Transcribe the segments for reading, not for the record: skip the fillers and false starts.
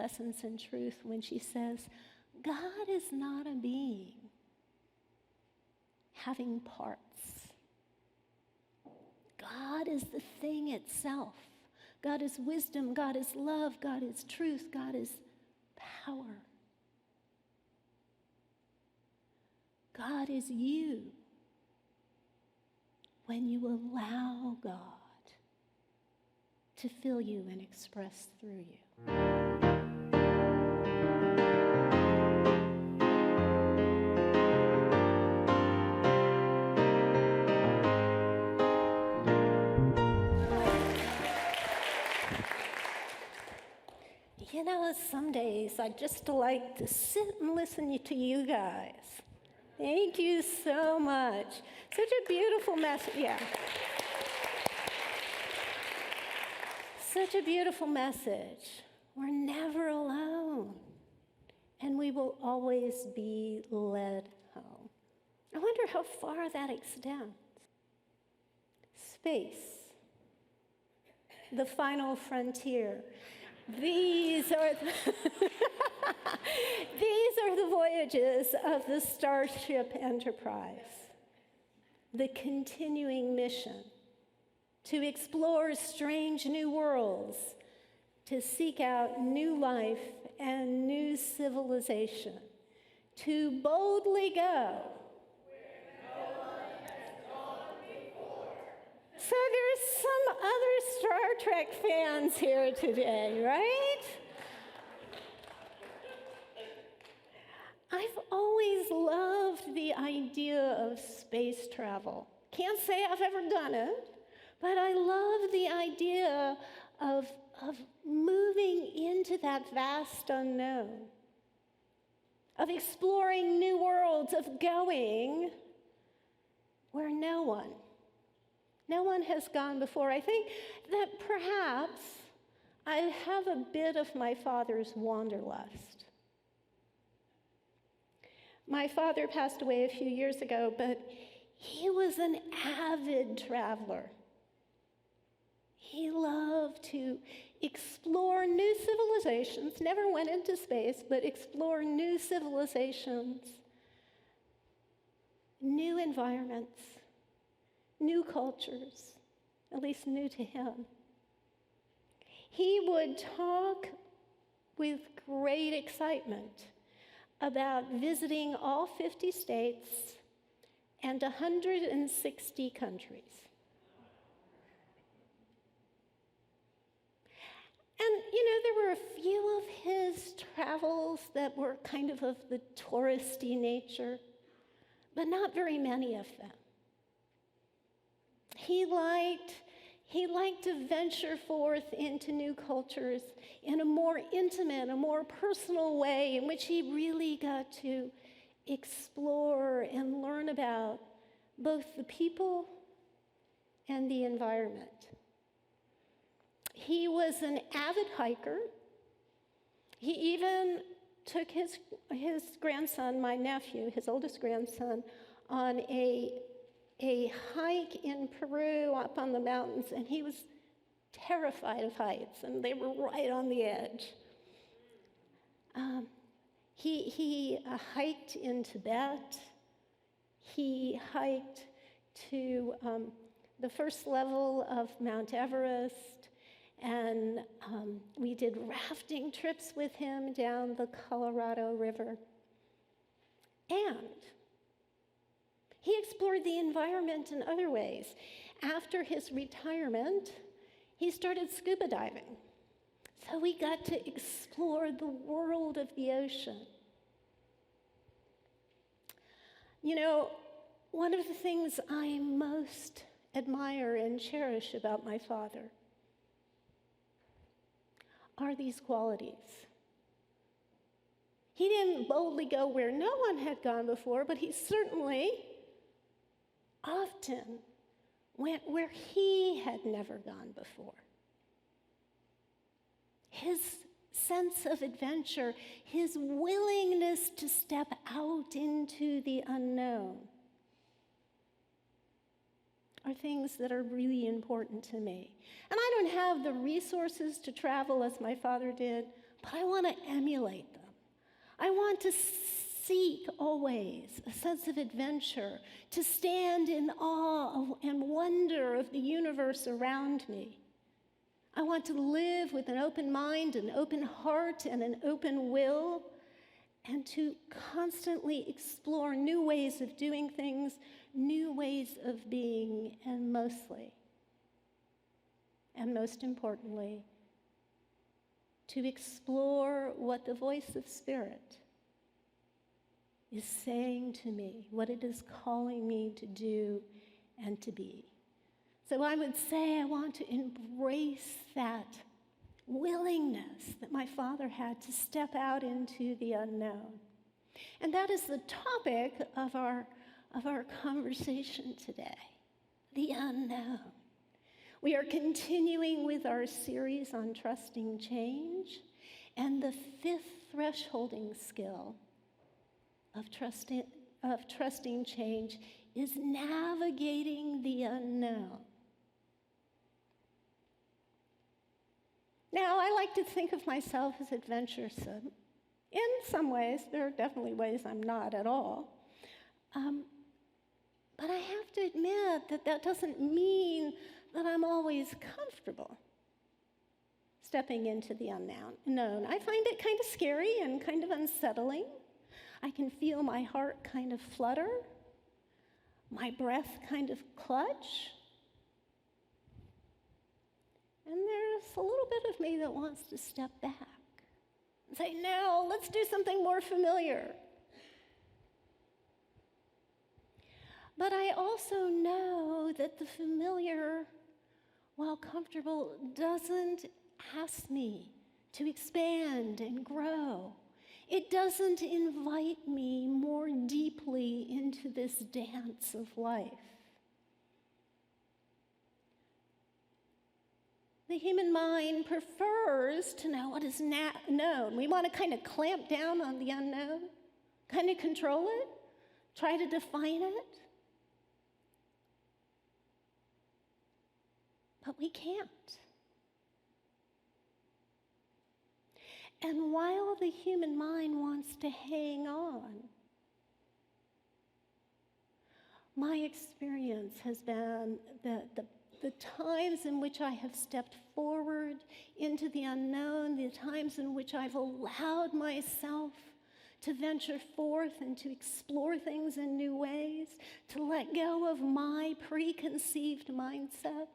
essence and truth when she says, God is not a being having parts. God is the thing itself. God is wisdom. God is love. God is truth. God is power. God is you when you allow God to fill you and express through you. You know, some days I'd just like to sit and listen to you guys. Thank you so much. Such a beautiful message. Yeah. Such a beautiful message. We're never alone, and we will always be led home. I wonder how far that extends. Space, the final frontier. These are the voyages of the Starship Enterprise, the continuing mission to explore strange new worlds, to seek out new life and new civilization, to boldly go where no one has gone before. So there's some other Star Trek fans here today, right? I've always loved the idea of space travel. Can't say I've ever done it, but I love the idea of moving into that vast unknown, of exploring new worlds, of going where no one has gone before. I think that perhaps I have a bit of my father's wanderlust. My father passed away a few years ago, but he was an avid traveler. He loved to explore new civilizations, never went into space, but explore new civilizations, new environments, new cultures, at least new to him. He would talk with great excitement about visiting all 50 states and 160 countries. And, there were a few of his travels that were kind of the touristy nature, but not very many of them. He liked to venture forth into new cultures in a more intimate, a more personal way in which he really got to explore and learn about both the people and the environment. He was an avid hiker. He even took his grandson, my nephew, his oldest grandson, on a hike in Peru up on the mountains, and he was terrified of heights, and they were right on the edge. He hiked in Tibet. He hiked to the first level of Mount Everest, and we did rafting trips with him down the Colorado River. And he explored the environment in other ways. After his retirement, he started scuba diving. So we got to explore the world of the ocean. One of the things I most admire and cherish about my father are these qualities. He didn't boldly go where no one had gone before, but he certainly often went where he had never gone before. His sense of adventure, his willingness to step out into the unknown are things that are really important to me. And I don't have the resources to travel as my father did, but I want to emulate them. I want to seek always a sense of adventure, to stand in awe and wonder of the universe around me. I want to live with an open mind, an open heart, and an open will, and to constantly explore new ways of doing things, new ways of being, and mostly, and most importantly, to explore what the voice of Spirit is saying to me, what it is calling me to do and to be. So I would say I want to embrace that willingness that my father had to step out into the unknown. And that is the topic of our conversation today, the unknown. We are continuing with our series on trusting change, and the fifth thresholding skill of trusting change is navigating the unknown. Now, I like to think of myself as adventuresome. In some ways, there are definitely ways I'm not at all. But I have to admit that that doesn't mean that I'm always comfortable stepping into the unknown. I find it kind of scary and kind of unsettling. I can feel my heart kind of flutter, my breath kind of clutch. And there's a little bit of me that wants to step back and say, no, let's do something more familiar. But I also know that the familiar, while comfortable, doesn't ask me to expand and grow. It doesn't invite me more deeply into this dance of life. The human mind prefers to know what is known. We want to kind of clamp down on the unknown, kind of control it, try to define it. But we can't. And while the human mind wants to hang on, my experience has been that the times in which I have stepped forward into the unknown, the times in which I've allowed myself to venture forth and to explore things in new ways, to let go of my preconceived mindset,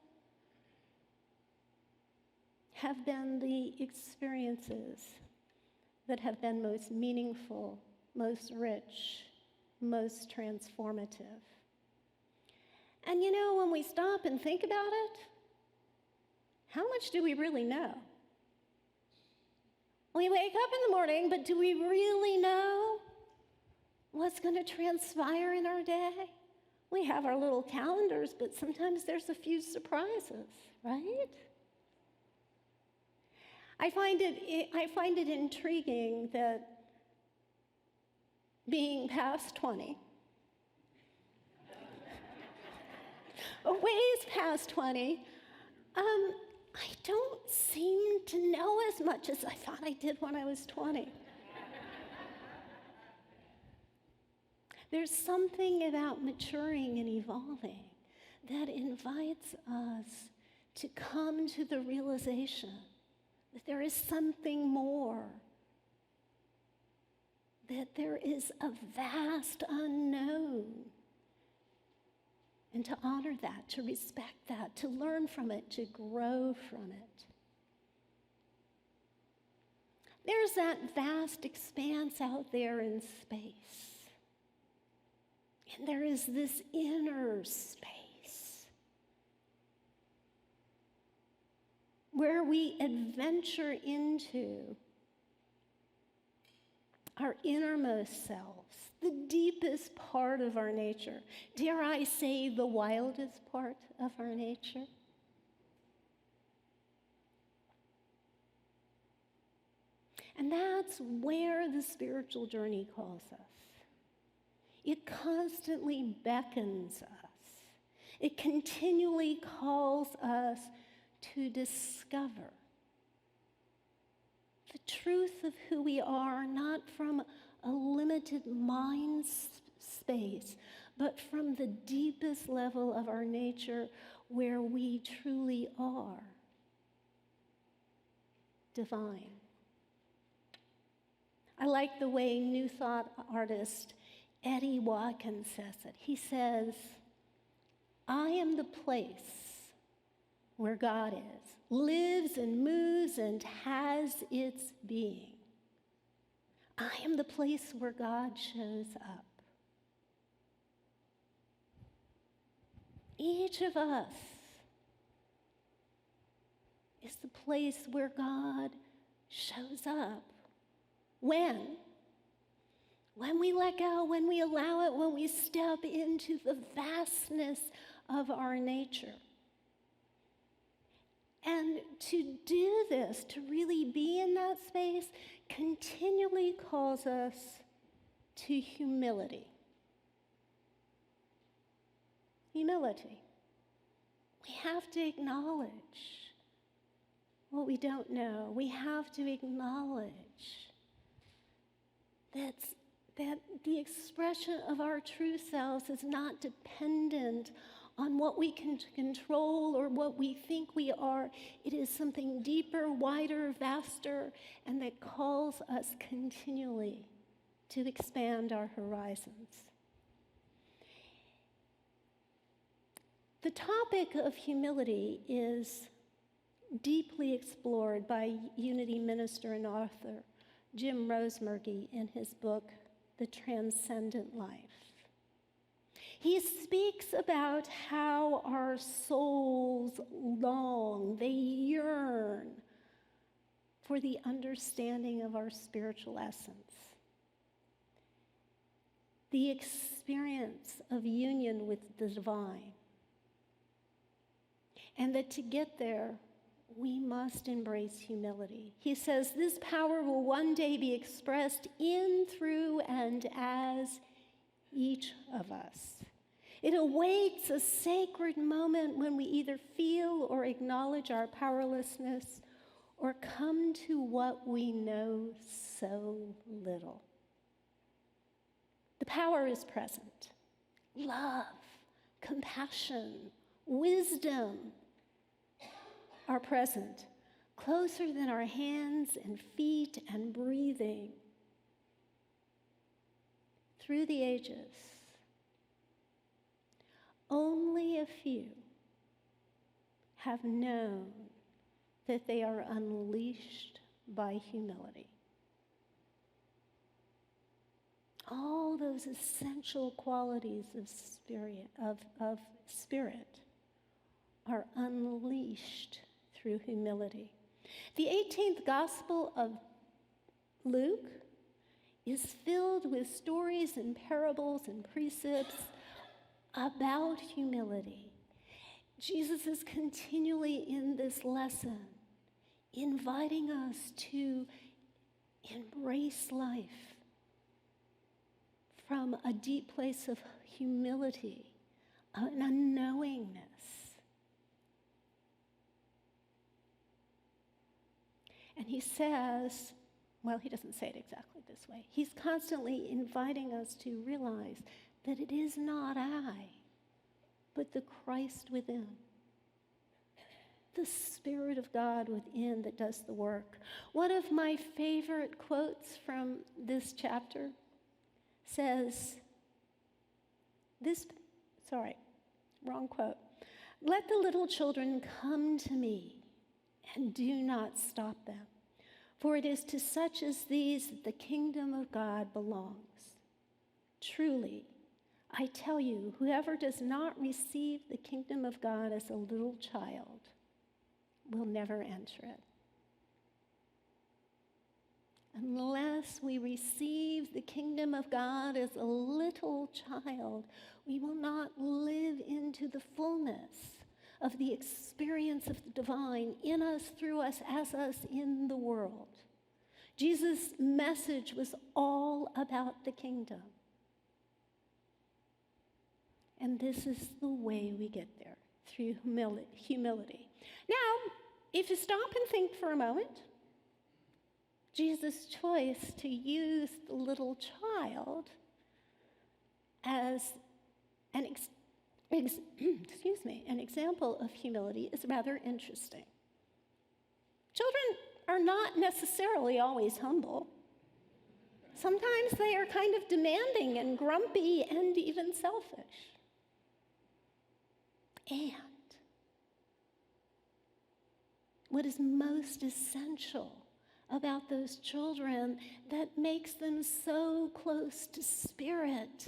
have been the experiences that have been most meaningful, most rich, most transformative. And you know, when we stop and think about it, how much do we really know? We wake up in the morning, but do we really know what's going to transpire in our day? We have our little calendars, but sometimes there's a few surprises, right? I find it intriguing that being past 20, ways past 20, I don't seem to know as much as I thought I did when I was 20. There's something about maturing and evolving that invites us to come to the realization that there is something more, that there is a vast unknown, and to honor that, to respect that, to learn from it, to grow from it. There's that vast expanse out there in space, and there is this inner space where we adventure into our innermost selves, the deepest part of our nature. Dare I say, the wildest part of our nature? And that's where the spiritual journey calls us. It constantly beckons us. It continually calls us to discover, the truth of who we are, not from a limited mind space, but from the deepest level of our nature where we truly are divine. I like the way New Thought artist Eddie Watkins says it. He says, I am the place where God is, lives and moves and has its being. I am the place where God shows up. Each of us is the place where God shows up. When? When we let go, when we allow it, when we step into the vastness of our nature. And to do this, to really be in that space, continually calls us to humility. Humility. We have to acknowledge what we don't know. We have to acknowledge that the expression of our true selves is not dependent on what we can control or what we think we are. It is something deeper, wider, vaster, and that calls us continually to expand our horizons. The topic of humility is deeply explored by Unity minister and author Jim Rosemergy in his book, The Transcendent Life. He speaks about how our souls long, they yearn for the understanding of our spiritual essence, the experience of union with the divine, and that to get there, we must embrace humility. He says this power will one day be expressed in, through, and as each of us. It awaits a sacred moment when we either feel or acknowledge our powerlessness or come to what we know so little. The power is present. Love, compassion, wisdom are present, closer than our hands and feet and breathing. Through the ages, only a few have known that they are unleashed by humility. All those essential qualities of spirit are unleashed through humility. The 18th Gospel of Luke is filled with stories and parables and precepts about humility. Jesus is continually in this lesson, inviting us to embrace life from a deep place of humility, an unknowingness. And he says, well, he doesn't say it exactly this way. He's constantly inviting us to realize that it is not I, but the Christ within, the Spirit of God within that does the work. One of my favorite quotes from this chapter says, wrong quote. Let the little children come to me and do not stop them, for it is to such as these that the kingdom of God belongs. Truly, I tell you, whoever does not receive the kingdom of God as a little child will never enter it. Unless we receive the kingdom of God as a little child, we will not live into the fullness of the experience of the divine in us, through us, as us in the world. Jesus' message was all about the kingdom. And this is the way we get there, through humility. Now, if you stop and think for a moment, Jesus' choice to use the little child as an an example of humility is rather interesting. Children are not necessarily always humble. Sometimes they are kind of demanding and grumpy and even selfish. And what is most essential about those children that makes them so close to spirit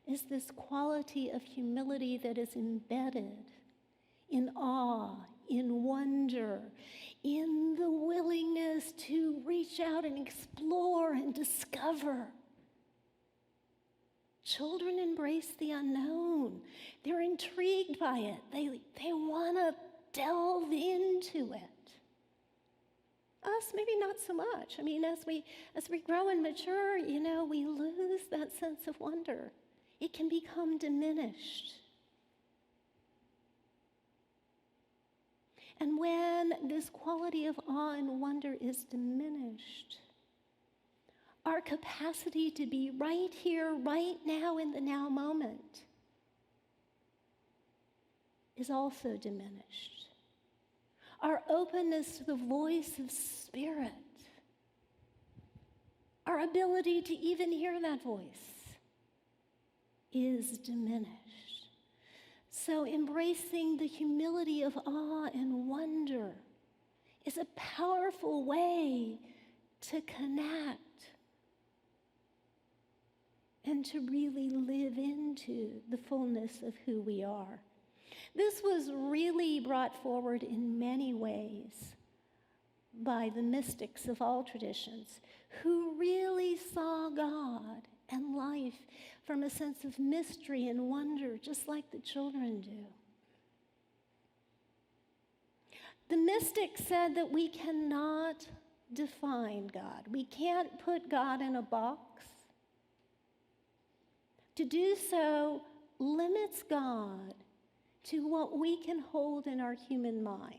is this quality of humility that is embedded in awe, in wonder, in the willingness to reach out and explore and discover. Children embrace the unknown. They're intrigued by it. They want to delve into it. Us, maybe not so much. I mean, as we grow and mature, we lose that sense of wonder. It can become diminished. And when this quality of awe and wonder is diminished, our capacity to be right here, right now, in the now moment is also diminished. Our openness to the voice of Spirit, our ability to even hear that voice is diminished. So embracing the humility of awe and wonder is a powerful way to connect and to really live into the fullness of who we are. This was really brought forward in many ways by the mystics of all traditions who really saw God and life from a sense of mystery and wonder, just like the children do. The mystics said that we cannot define God. We can't put God in a box. To do so limits God to what we can hold in our human minds.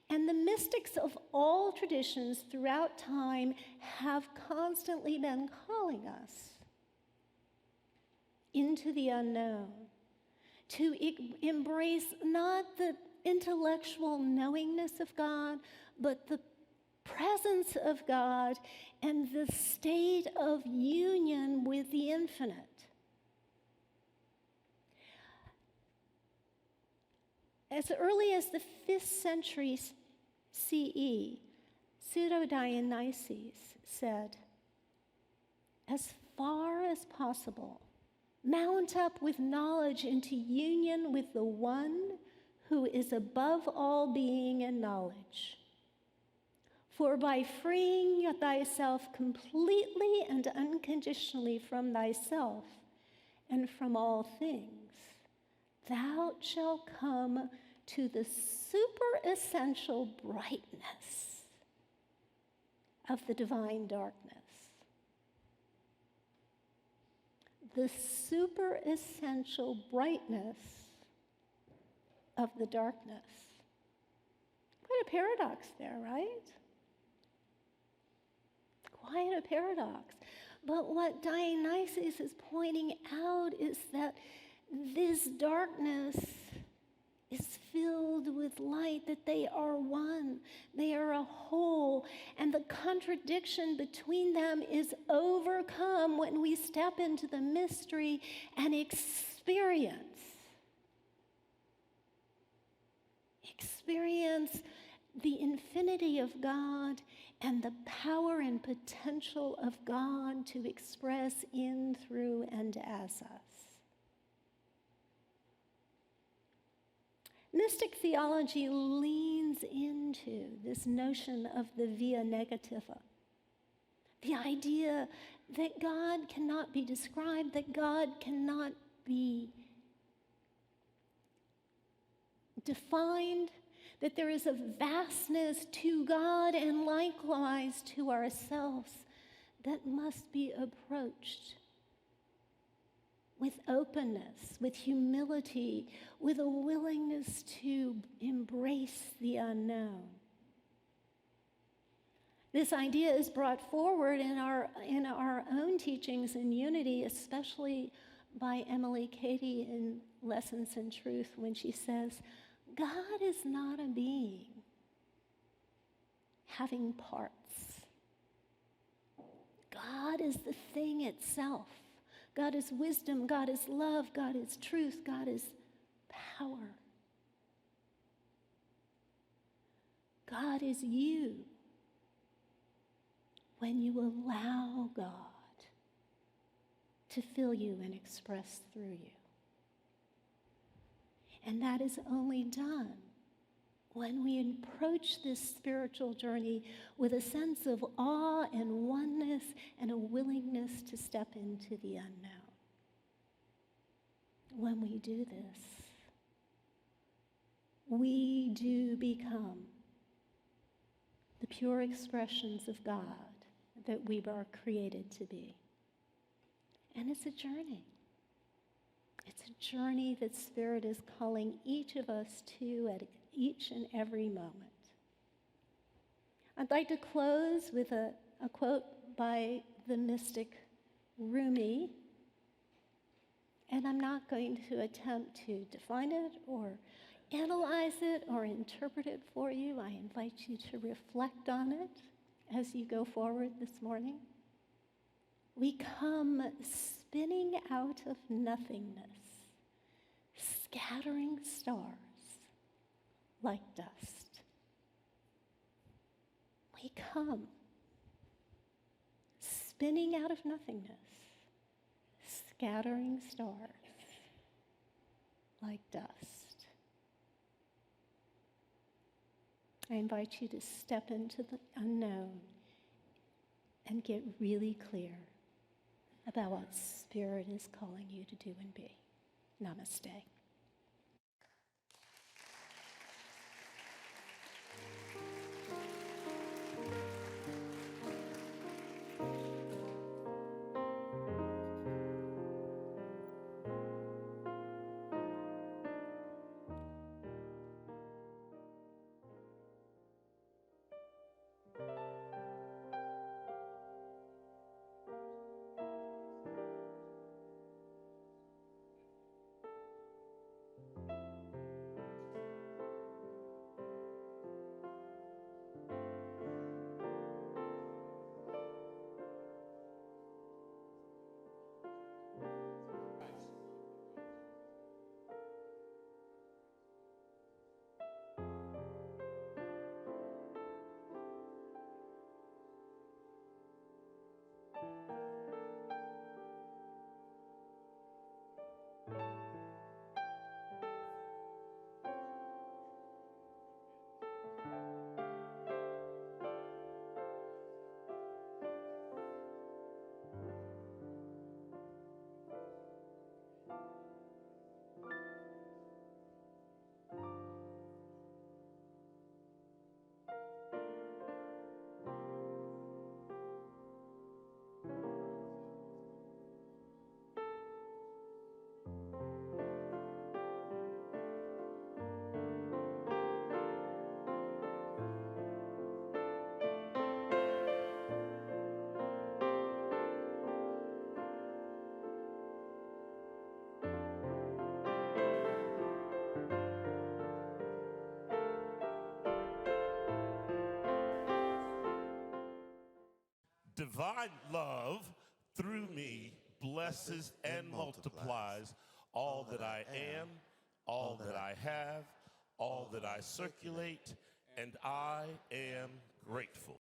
And the mystics of all traditions throughout time have constantly been calling us into the unknown, to embrace not the intellectual knowingness of God, but the presence of God and the state of union with the infinite. As early as the 5th century CE, Pseudo-Dionysius said, "As far as possible, mount up with knowledge into union with the one who is above all being and knowledge. For by freeing thyself completely and unconditionally from thyself and from all things, thou shalt come to the super-essential brightness of the divine darkness." The super-essential brightness of the darkness. Quite a paradox there, right? Quite a paradox. But what Dionysius is pointing out is that this darkness is filled with light, that they are one, they are a whole, and the contradiction between them is overcome when we step into the mystery and experience the infinity of God and the power and potential of God to express in, through, and as us. Mystic theology leans into this notion of the via negativa, the idea that God cannot be described, that God cannot be defined, that there is a vastness to God and likewise to ourselves that must be approached with openness, with humility, with a willingness to embrace the unknown. This idea is brought forward in our own teachings in unity, especially by Emily Cady in Lessons in Truth, when she says, God is not a being having parts. God is the thing itself. God is wisdom, God is love, God is truth, God is power. God is you when you allow God to fill you and express through you. And that is only done when we approach this spiritual journey with a sense of awe and oneness and a willingness to step into the unknown. When we do this, we do become the pure expressions of God that we are created to be. And it's a journey. It's a journey that Spirit is calling each of us to at each and every moment. I'd like to close with a quote by the mystic Rumi, and I'm not going to attempt to define it or analyze it or interpret it for you. I invite you to reflect on it as you go forward this morning. We come spinning out of nothingness, scattering stars like dust. We come spinning out of nothingness, scattering stars like dust. I invite you to step into the unknown and get really clear about what Spirit is calling you to do and be. Namaste. Divine love through me blesses and multiplies all that I am, all that I have, all that I circulate, and I am grateful.